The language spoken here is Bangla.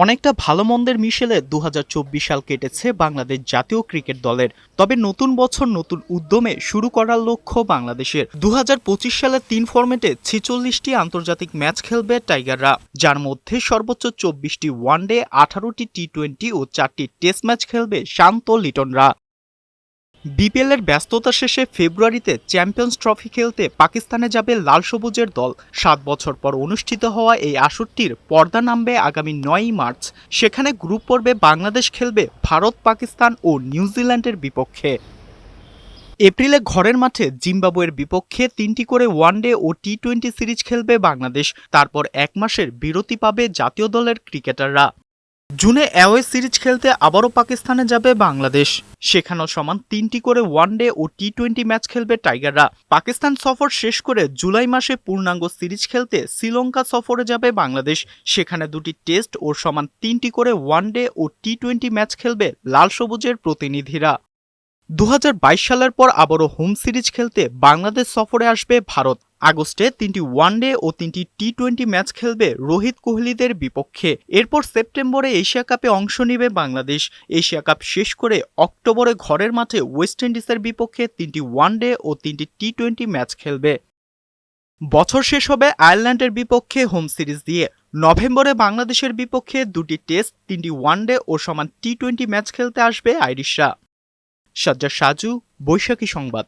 অনেকটা ভালো মন্দের মিশেলে ২০২৪ সাল কেটেছে বাংলাদেশ জাতীয় ক্রিকেট দলের। তবে নতুন বছর নতুন উদ্যমে শুরু করার লক্ষ্য বাংলাদেশের। ২০২৫ সালে ৩ ফরম্যাটে ৪৬টি আন্তর্জাতিক ম্যাচ খেলবে টাইগাররা, যার মধ্যে সর্বোচ্চ ২৪টি ওয়ানডে, ১৮টি টি-২০ ও ৪টি টেস্ট ম্যাচ খেলবে শান্ত লিটনরা। বিপিএলের ব্যস্ততা শেষে ফেব্রুয়ারিতে চ্যাম্পিয়ন্স ট্রফি খেলতে পাকিস্তানে যাবে লাল সবুজের দল। ৭ বছর পর অনুষ্ঠিত হওয়া এই আসরটির পর্দা নামবে আগামী ৯ই মার্চ। সেখানে গ্রুপ পর্বে বাংলাদেশ খেলবে ভারত, পাকিস্তান ও নিউজিল্যান্ডের বিপক্ষে। এপ্রিলে ঘরের মাঠে জিম্বাবুয়ের বিপক্ষে ৩টি করে ওয়ানডে ও টি-২০ সিরিজ খেলবে বাংলাদেশ। তারপর ১ মাসের বিরতি পাবে জাতীয় দলের ক্রিকেটাররা। জুনে অ্যাওয়ে সিরিজ খেলতে আবারও পাকিস্তানে যাবে বাংলাদেশ। সেখানেও সমান ৩টি করে ওয়ানডে ও টি-২০ ম্যাচ খেলবে টাইগাররা। পাকিস্তান সফর শেষ করে জুলাই মাসে পূর্ণাঙ্গ সিরিজ খেলতে শ্রীলঙ্কা সফরে যাবে বাংলাদেশ। সেখানে ২টি টেস্ট ও সমান ৩টি করে ওয়ানডে ও টি-২০ ম্যাচ খেলবে লাল সবুজের প্রতিনিধিরা। ২০২২ সালের পর আবারও হোম সিরিজ খেলতে বাংলাদেশ সফরে আসবে ভারত। আগস্টে ৩টি ওয়ানডে ও ৩টি টি-২০ ম্যাচ খেলবে রোহিত কোহলিদের বিপক্ষে। এরপর সেপ্টেম্বরে এশিয়া কাপে অংশ নেবে বাংলাদেশ। এশিয়া কাপ শেষ করে অক্টোবরে ঘরের মাঠে ওয়েস্ট ইন্ডিজের বিপক্ষে 3টি ওয়ানডে ও 3টি টি-২০ ম্যাচ খেলবে। বছর শেষ হবে আয়ারল্যান্ডের বিপক্ষে হোম সিরিজ দিয়ে। নভেম্বরে বাংলাদেশের বিপক্ষে 2টি টেস্ট, 3টি ওয়ানডে ও সমান টি-২০ ম্যাচ খেলতে আসবে আইরিশরা। সাজ্জাদ সাজু, বৈশাখী সংবাদ।